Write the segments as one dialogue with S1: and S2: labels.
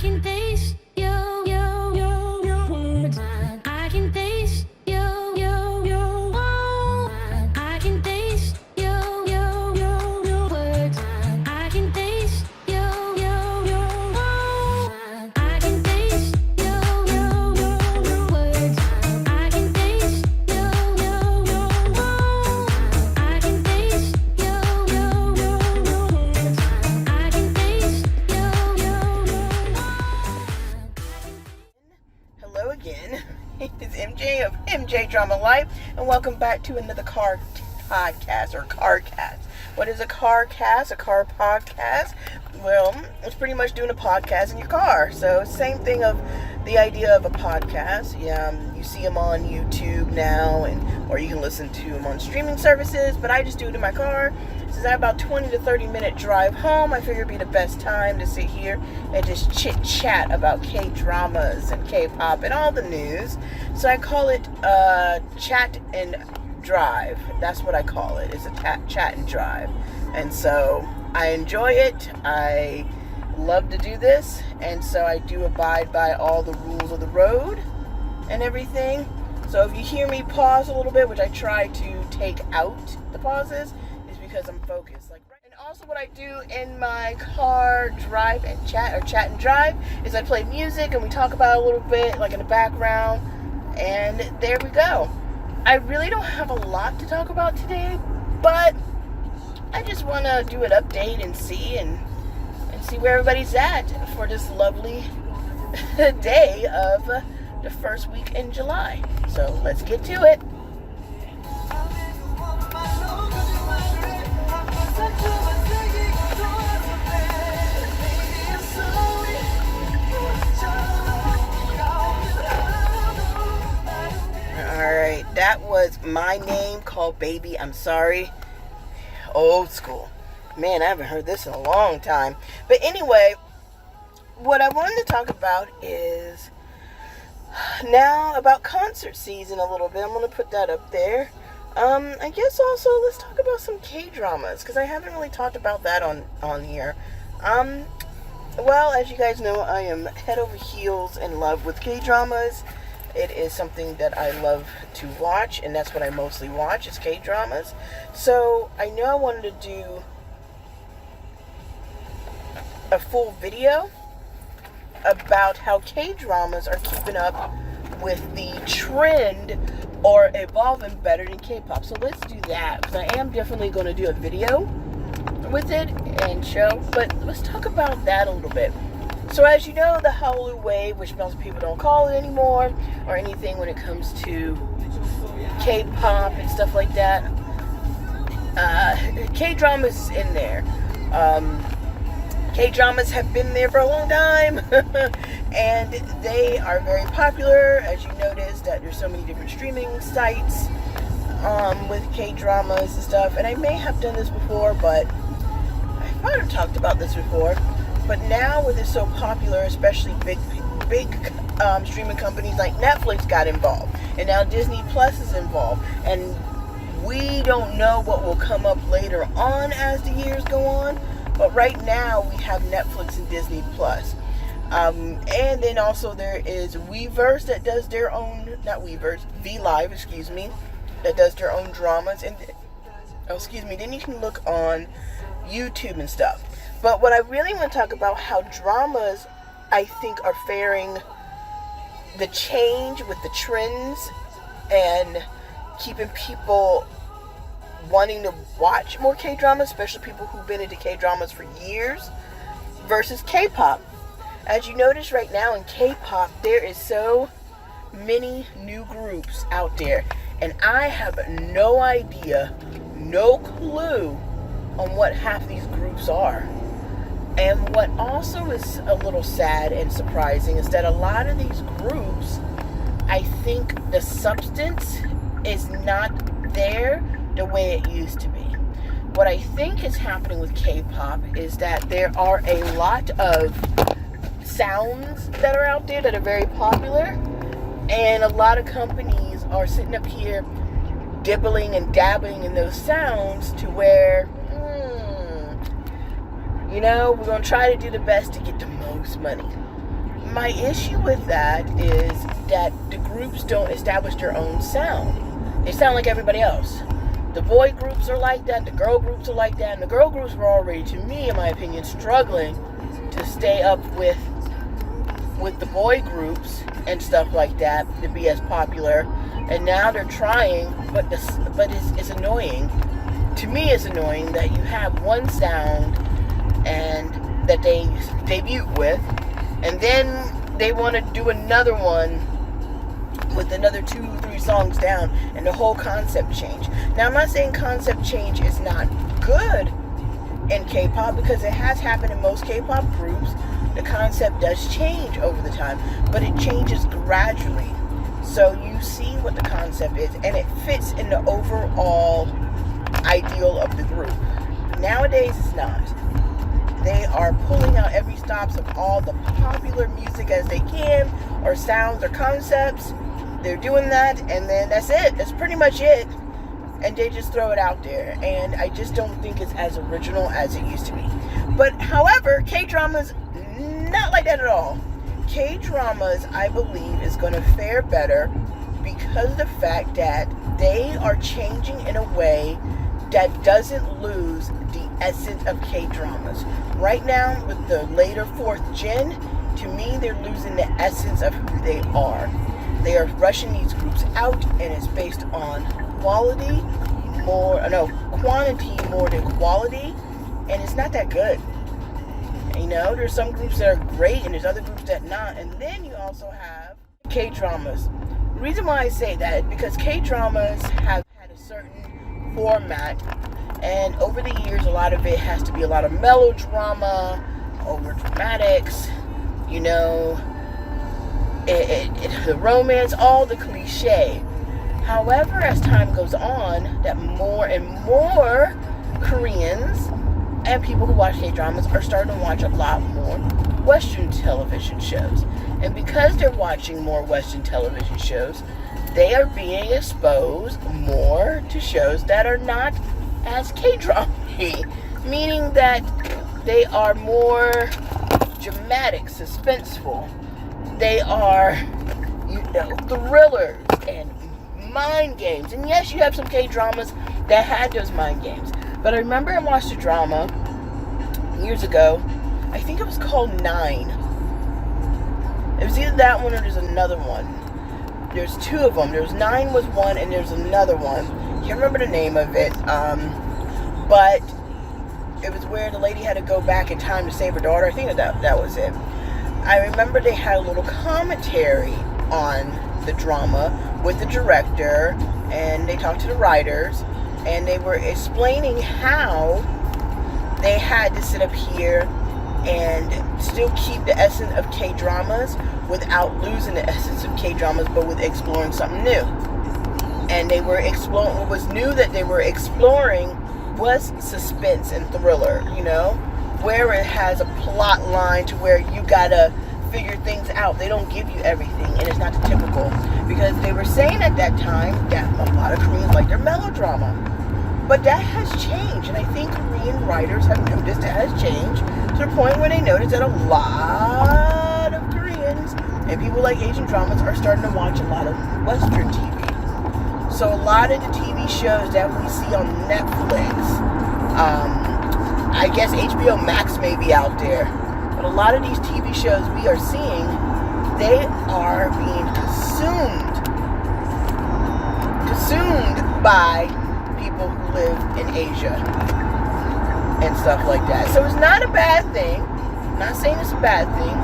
S1: can taste you, words. I can taste you, I can taste you, words. I can taste you, I can taste you, words. I can taste you, I can taste you, words. I can taste
S2: Hello again. It's MJ of MJ Drama Life, and welcome back to another car podcast or car cast. What is a car cast? A car podcast? Well, it's pretty much doing a podcast in your car. So same thing of the idea of a podcast. You see them on YouTube now, or you can listen to them on streaming services. But I just do it in my car. Since I have about 20 to 30 minute drive home, I figure it'd be the best time to sit here and just chit chat about K-dramas and K-pop and all the news. So I call it chat and drive. That's what I call it. It's a chat and drive. And so I enjoy it. I love to do this. And so I do abide by all the rules of the road and everything. So if you hear me pause a little bit, which I try to take out the pauses, is because I'm focused. And also what I do in my car drive and chat, or chat and drive, is I play music and we talk about it a little bit, like in the background. And there we go. I really don't have a lot to talk about today, but I just want to do an update and see where everybody's at for this lovely day of the first week in July. So let's get to it. Alright, that was My Name called Baby I'm Sorry. Old school. Man, I haven't heard this in a long time. But anyway, what I wanted to talk about is now about concert season a little bit. I'm going to put that up there. I guess also let's talk about some K-dramas, because I haven't really talked about that on here. Well, as you guys know, I am head over heels in love with K-dramas. It is something that I love to watch, and that's what I mostly watch, is K-dramas. So I know I wanted to do a full video about how K-dramas are keeping up with the trend or evolving better than K-pop. So let's do that, because I am definitely going to do a video with it and show, but let's talk about that a little bit. So as you know, the Hallyu wave, which most people don't call it anymore, or anything when it comes to K-pop and stuff like that, K-dramas is in there. K-dramas have been there for a long time, and they are very popular. As you notice, that there's so many different streaming sites with K-dramas and stuff. And I may have done this before, but I might have talked about this before. But now, with it so popular, especially big streaming companies like Netflix got involved, and now Disney Plus is involved, and we don't know what will come up later on as the years go on. But right now, we have Netflix and Disney Plus. And then also there is Weverse that does their own, not Weverse, VLive, excuse me, that does their own dramas. And, then you can look on YouTube and stuff. But what I really want to talk about, how dramas, I think, are faring the change with the trends and keeping people wanting to watch more K-dramas, especially people who've been into K-dramas for years, versus K-pop. As you notice right now in K-pop, there is so many new groups out there, and I have no idea, no clue on what half these groups are. And what also is a little sad and surprising is that a lot of these groups, I think the substance is not there the way it used to be. What I think is happening with K-pop is that there are a lot of sounds that are out there that are very popular, and a lot of companies are sitting up here dibbling and dabbling in those sounds to where we're going to try to do the best to get the most money. My issue with that is that the groups don't establish their own sound. They sound like everybody else. The boy groups are like that, the girl groups are like that, and the girl groups were already, to me, in my opinion, struggling to stay up with the boy groups and stuff like that to be as popular. And now they're trying, but it's annoying. To me, it's annoying that you have one sound and that they debut with, and then they want to do another one with another 2-3 songs down, and the whole concept change. Now, I'm not saying concept change is not good in K-pop, because it has happened in most K-pop groups. The concept does change over the time, but it changes gradually. So you see what the concept is, and it fits in the overall ideal of the group. Nowadays, it's not. They are pulling out every stops of all the popular music as they can, or sounds or concepts. They're doing that, and then that's it. That's pretty much it. And they just throw it out there. And I just don't think it's as original as it used to be. But however, K-dramas, not like that at all. K-dramas, I believe, is going to fare better because of the fact that they are changing in a way that doesn't lose the essence of K-dramas. Right now, with the later 4th gen, to me, they're losing the essence of who they are. They are rushing these groups out, and it's based on quantity more than quality, and it's not that good. You know, there's some groups that are great, and there's other groups that not. And then you also have K-dramas. The reason why I say that is because K-dramas have had a certain format, and over the years, a lot of it has to be a lot of melodrama, over dramatics, you know, the romance, all the cliche. However, as time goes on, that more and more Koreans and people who watch K-dramas are starting to watch a lot more Western television shows. And because they're watching more Western television shows, they are being exposed more to shows that are not as K-drama-y, meaning that they are more dramatic, suspenseful. They are, you know, thrillers and mind games. And yes, you have some K-dramas that had those mind games. But I remember I watched a drama years ago. I think it was called 9. It was either that one or there's another one. There's 2 of them. There's 9 was one, and there's another one. Can't remember the name of it. But it was where the lady had to go back in time to save her daughter. I think that was it. I remember they had a little commentary on the drama with the director, and they talked to the writers, and they were explaining how they had to sit up here and still keep the essence of K-dramas without losing the essence of K-dramas, but with exploring something new. And they were exploring, what was new that they were exploring was suspense and thriller, you know, where it has a plot line to where you gotta figure things out. They don't give you everything, and it's not the typical, because they were saying at that time that a lot of Koreans like their melodrama. But that has changed, and I think Korean writers have noticed it has changed to the point where they notice that a lot of Koreans and people like Asian dramas are starting to watch a lot of Western TV. So a lot of the TV shows that we see on Netflix, I guess HBO Max may be out there, but a lot of these TV shows we are seeing, they are being consumed by people who live in Asia and stuff like that. So it's not a bad thing. I'm not saying it's a bad thing,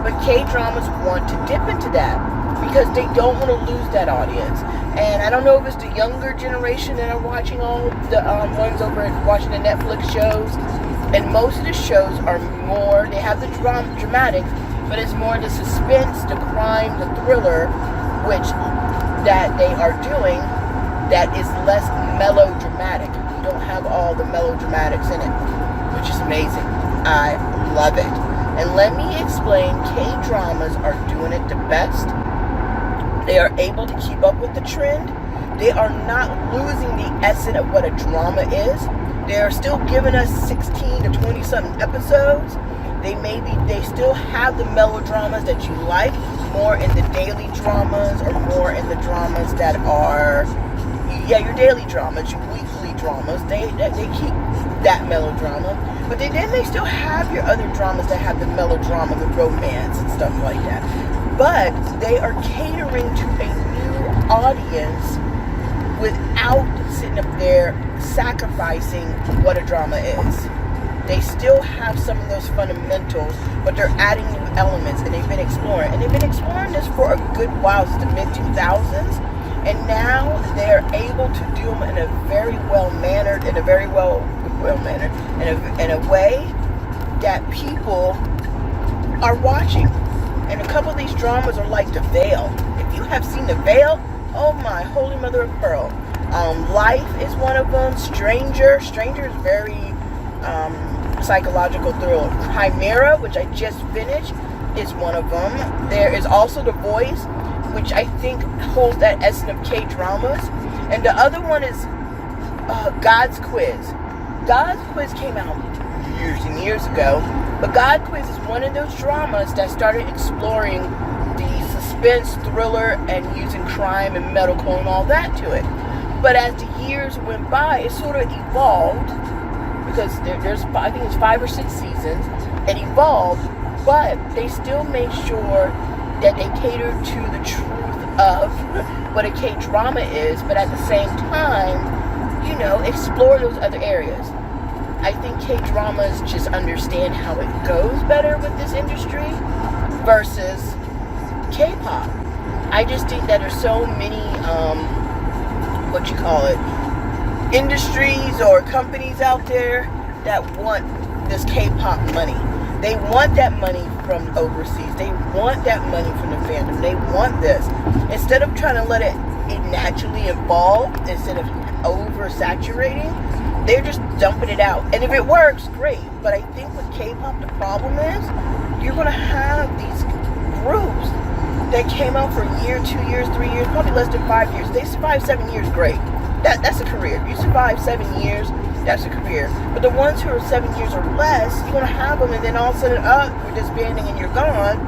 S2: but K-dramas want to dip into that because they don't want to lose that audience. And I don't know if it's the younger generation that are watching all the ones over and watching the Netflix shows. And most of the shows are more, they have the dramatic, but it's more the suspense, the crime, the thriller, which that they are doing, that is less melodramatic. You don't have all the melodramatics in it, which is amazing. I love it. And let me explain, K-dramas are doing it the best. They are able to keep up with the trend. They are not losing the essence of what a drama is. They are still giving us 16 to 20 something episodes, They still have the melodramas that you like, more in the daily dramas or more in the dramas that are, your daily dramas, your weekly dramas. They keep that melodrama, but then they still have your other dramas that have the melodrama, the romance and stuff like that. But they are catering to a new audience without sitting up there sacrificing what a drama is. They still have some of those fundamentals, but they're adding new elements, and they've been exploring. And they've been exploring this for a good while, since the mid-2000s. And now they're able to do them in a very well-mannered, in a way that people are watching. And a couple of these dramas are like The Veil. If you have seen The Veil, oh my holy mother of pearl. Life is one of them. Stranger is very psychological thriller. Chimera, which I just finished, is one of them. There is also The Voice, which I think holds that essence of K-dramas. And the other one is God's Quiz. God's Quiz came out years and years ago, but God's Quiz is one of those dramas that started exploring the suspense, thriller, and using crime and medical and all that to it. But as the years went by, it sort of evolved, because there's, I think it's 5 or 6 seasons. It evolved, but they still made sure that they cater to the truth of what a K-drama is, but at the same time, explore those other areas. I think K-dramas just understand how it goes better with this industry versus K-pop. I just think that there's so many, industries or companies out there that want this K-pop money. They want that money from overseas. They want that money from the fandom. They want this. Instead of trying to let it naturally evolve, instead of oversaturating, they're just dumping it out. And if it works, great. But I think with K-pop, the problem is you're going to have these groups that came out for a year, 2 years, 3 years, probably less than 5 years. They survive 7 years, great. That's a career. You survive 7 years, that's a career. But the ones who are 7 years or less, you're going to have them, and then all of a sudden, we're disbanding and you're gone.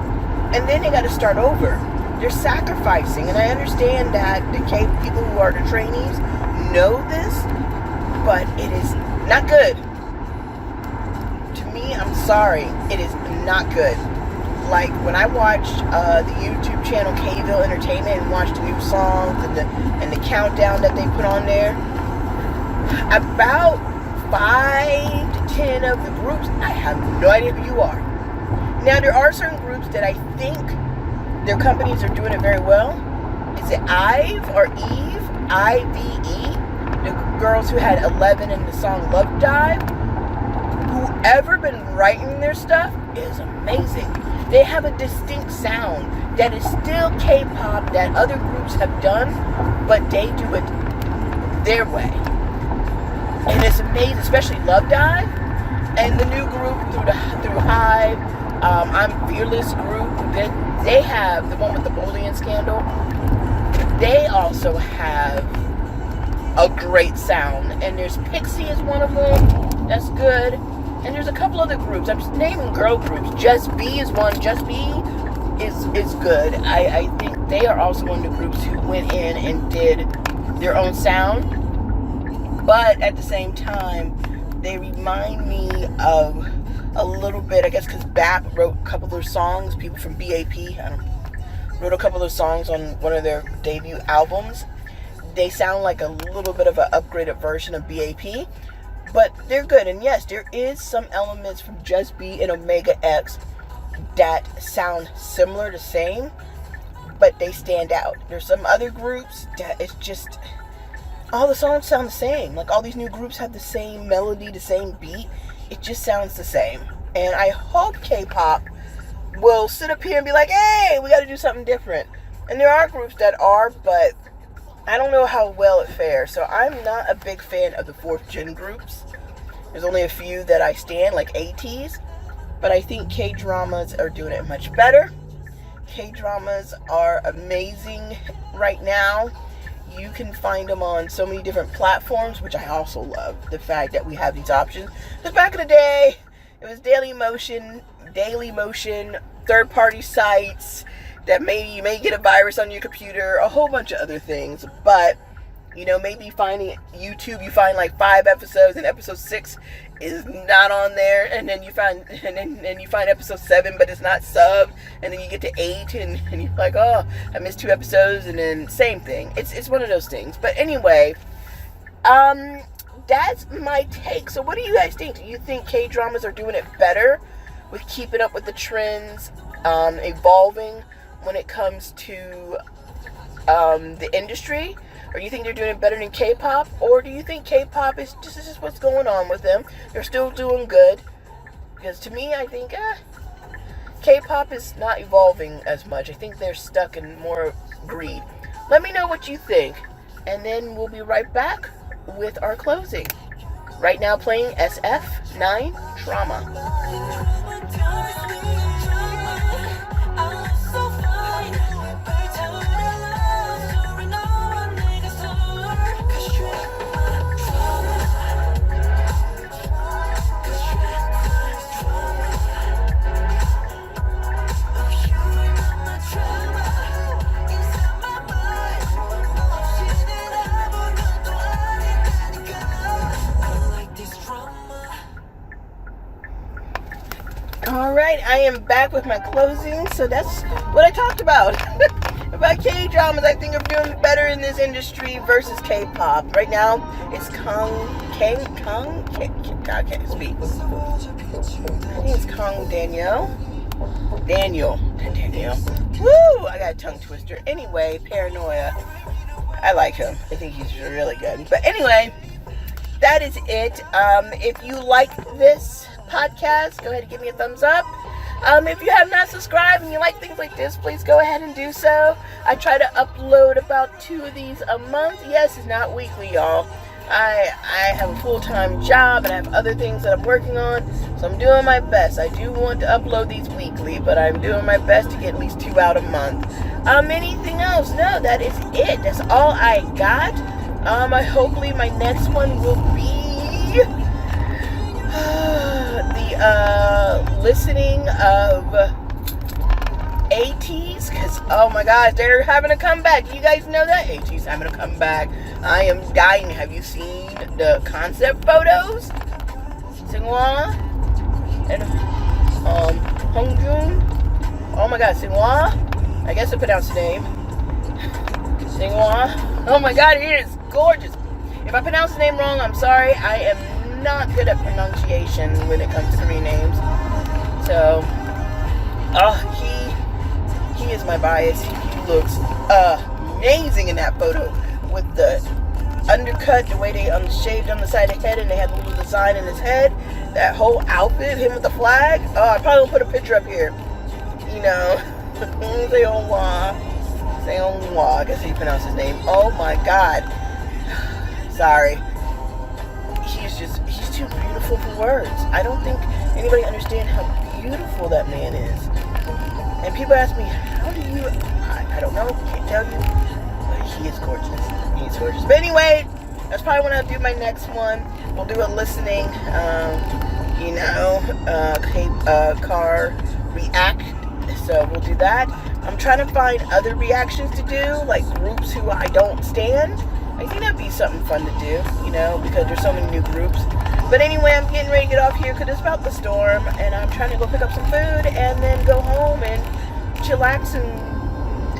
S2: And then they got to start over. They're sacrificing. And I understand that the K people who are the trainees know this, but it is not good. To me, I'm sorry, it is not good. Like when I watched the YouTube channel Kville Entertainment and watched the new songs and the countdown that they put on there, about 5 to 10 of the groups, I have no idea who you are. Now there are certain groups that I think their companies are doing it very well. Is it Ive or Eve? IVE? The girls who had 11 in the song Love Dive. Whoever been writing their stuff is amazing. They have a distinct sound that is still K-pop that other groups have done, but they do it their way. And it's amazing, especially Love Dive and the new group through Hive, I'm Fearless group. They have the one with the bullying scandal. They also have a great sound. And there's Pixie is one of them. That's good. And there's a couple other groups. I'm just naming girl groups. Just B is one. Just B is good. I think they are also one of the groups who went in and did their own sound. But at the same time, they remind me of a little bit, I guess, because BAP wrote a couple of their songs. People from BAP wrote a couple of their songs on one of their debut albums. They sound like a little bit of an upgraded version of BAP. But they're good. And yes, there is some elements from Just B and Omega X that sound similar, the same, but they stand out. There's some other groups that it's just, all the songs sound the same. Like all these new groups have the same melody, the same beat. It just sounds the same. And I hope K-pop will sit up here and be like, hey, we got to do something different. And there are groups that are, but I don't know how well it fares. So I'm not a big fan of the 4th gen groups. There's only a few that I stand, like ATs. But I think K-dramas are doing it much better. K-dramas are amazing right now. You can find them on so many different platforms, which I also love. The fact that we have these options. Because back in the day, it was Daily Motion, Daily Motion, third-party sites that maybe you may get a virus on your computer, a whole bunch of other things. But maybe finding YouTube, you find like 5 episodes, and episode 6 is not on there, and then you find episode 7, but it's not subbed, and then you get to 8, and you're like, oh, I missed 2 episodes, and then same thing. It's one of those things. But anyway, that's my take. So what do you guys think? Do you think K-dramas are doing it better with keeping up with the trends, evolving when it comes to the industry? Or do you think they're doing it better than K-pop? Or do you think K-pop is just what's going on with them? They're still doing good. Because to me, I think K-pop is not evolving as much. I think they're stuck in more greed. Let me know what you think. And then we'll be right back with our closing. Right now playing SF9 Drama. Alright, I am back with my closing. So that's what I talked about. About K-dramas. I think I'm doing better in this industry versus K-pop. Right now, it's I can't speak. I think it's Daniel. Woo! I got a tongue twister. Anyway, Paranoia. I like him. I think he's really good. But anyway, that is it. If you like this podcast, go ahead and give me a thumbs up. If you have not subscribed and you like things like this, please go ahead and do so. I try to upload about 2 of these a month. Yes, it's not weekly, y'all. I have a full-time job and I have other things that I'm working on, so I'm doing my best. I do want to upload these weekly, but I'm doing my best to get at least 2 out a month. Anything else? No, that is it. That's all I got. Hopefully my next one will be the listening of ATEEZ, because oh my gosh, they're having a comeback. You guys know that ATEEZ having a comeback. I am dying. Have you seen the concept photos? Seungwa and Hongjun. Oh my god, Seungwa. I guess I pronounced the name. Seungwa. Oh my god, it is gorgeous. If I pronounce the name wrong, I'm sorry. I am not good at pronunciation when it comes to Korean names. So, he is my bias. He looks amazing in that photo with the undercut, the way they shaved on the side of the head, and they had a little design in his head. That whole outfit, him with the flag. Oh, I probably will put a picture up here. Seungwa, I guess how you pronounce his name. Oh my god. Sorry. He's too beautiful for words. I don't think anybody understands how beautiful that man is. And people ask me, how do you, I don't know, can't tell you, but he is gorgeous. He's gorgeous. But anyway, that's probably when I'll do my next one. We'll do a listening, car react. So we'll do that. I'm trying to find other reactions to do, like groups who I don't stand. I think that'd be something fun to do, because there's so many new groups. But anyway, I'm getting ready to get off here because it's about the storm, and I'm trying to go pick up some food and then go home and chillax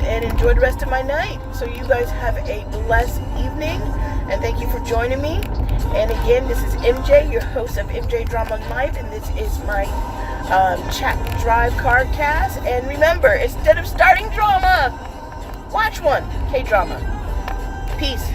S2: and enjoy the rest of my night. So you guys have a blessed evening, and thank you for joining me. And again, this is MJ, your host of MJ Drama Life, and this is my Chat Drive Cardcast. And remember, instead of starting drama, watch one K-drama. Peace.